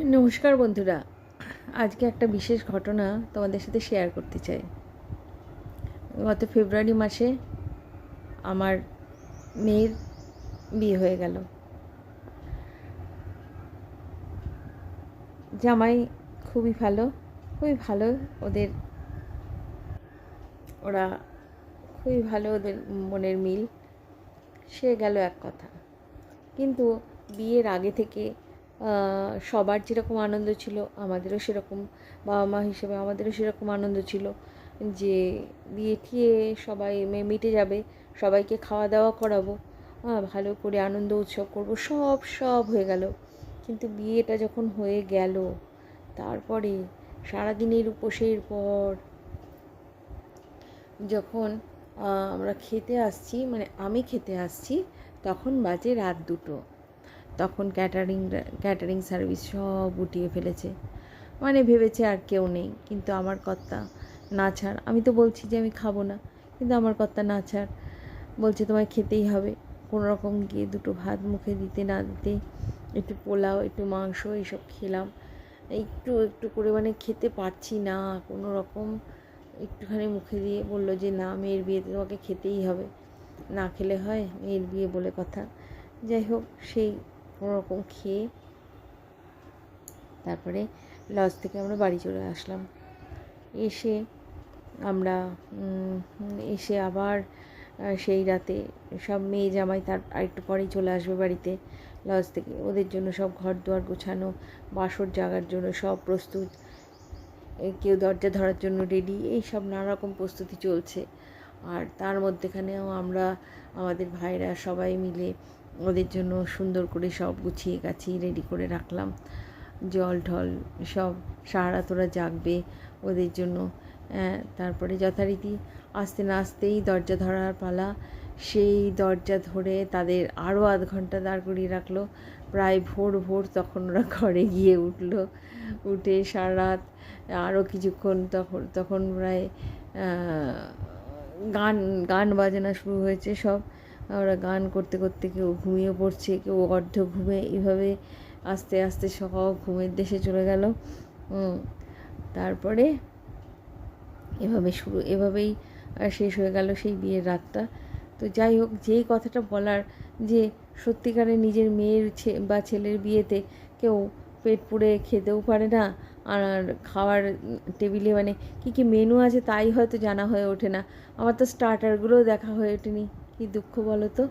নমস্কার বন্ধুরা, আজকে একটা বিশেষ ঘটনা তোমাদের সাথে শেয়ার করতে চাই। গত ফেব্রুয়ারি মাসে আমার মেয়ের বিয়ে হয়ে গেল। জামাই খুবই ভালো, খুবই ভালো। ওদের ওরা খুবই ভালো, ওদের মনের মিল। সে গেল এক কথা, কিন্তু বিয়ের আগে থেকে সবার যেরকম আনন্দ ছিল আমাদেরও সেরকম, বাবা মা হিসেবে আমাদেরও সেরকম আনন্দ ছিল যে বিয়ে ঠিয়ে সবাই মিটে যাবে, সবাইকে খাওয়া দাওয়া করাবো, ভালো করে আনন্দ উৎসব করবো, সব সব হয়ে গেল। কিন্তু বিয়েটা যখন হয়ে গেল, তারপরে সারাদিনের উপোসের পর যখন আমরা খেতে আসছি, মানে আমি খেতে আসছি, তখন বাজে রাত 2টো। তখন ক্যাটারিং সার্ভিস সব উঠিয়ে ফেলেছে। মানে ভেবেছে আর কেউ নেই, কিন্তু আমার কর্তা না ছাড়। আমি তো বলছি যে আমি খাবো না, কিন্তু আমার কর্তা না ছাড় বলছে তোমায় খেতেই হবে। কোনো রকম গিয়ে 2টো ভাত মুখে দিতে না দিতে একটু পোলাও, একটু মাংস এইসব খেলাম। একটু একটু করে, মানে খেতে পারছি না কোনো রকম। একটুখানি মুখে দিয়ে বললো যে না, মেয়ের বিয়েতে তোমাকে খেতেই হবে, না খেলে হয়, মেয়ের বিয়ে বলে কথা। যাই হোক, সেই কোনো রকম খেয়ে তারপরে লজ থেকে আমরা বাড়ি চলে আসলাম। এসে আমরা এসে আবার সেই রাতে সব মেয়ে জামাই তার আরেকটু পরেই চলে আসবে বাড়িতে লজ থেকে। ওদের জন্য সব ঘর দুয়ার গোছানো, বাসর জাগার জন্য সব প্রস্তুত, কেউ দরজা ধরার জন্য রেডি, এই সব নানা রকম প্রস্তুতি চলছে। আর তার মধ্যেখানেও আমরা আমাদের ভাইরা সবাই মিলে ওদের জন্য সুন্দর করে সব গুছিয়ে গাছিয়ে রেডি করে রাখলাম। জল ঢল সব, সারা রাত ওরা জাগবে ওদের জন্য। তারপরে যথারীতি আস্তে না আসতেই দরজা ধরার পালা। সেই দরজা ধরে তাদের আরও আধ ঘন্টা দাঁড় করিয়ে রাখলো। প্রায় ভোর ভোর তখন ওরা ঘরে গিয়ে উঠে সারা রাত আরও কিছুক্ষণ, তখন প্রায় গান গান বাজনা শুরু হয়েছে সব। ওরা গান করতে করতে কেউ ঘুমিয়ে পড়ছে, কেউ অর্ধ ঘুমে, এইভাবে আস্তে আস্তে সব ঘুমের দেশে চলে গেল। তারপরে এভাবেই শেষ হয়ে গেল সেই বিয়ের রাতটা। তো যাই হোক, যেই কথাটা বলার, যে সত্যিকারে নিজের মেয়ের বা ছেলের বিয়েতে কেউ পেট পুড়ে খেতেও পারে না, আর খাওয়ার টেবিলে মানে কী কী মেনু আছে তাই হয়তো জানা হয়ে ওঠে না। আমার তো স্টার্টারগুলোও দেখা হয়ে ওঠেনি। কী দুঃখ বলো তো।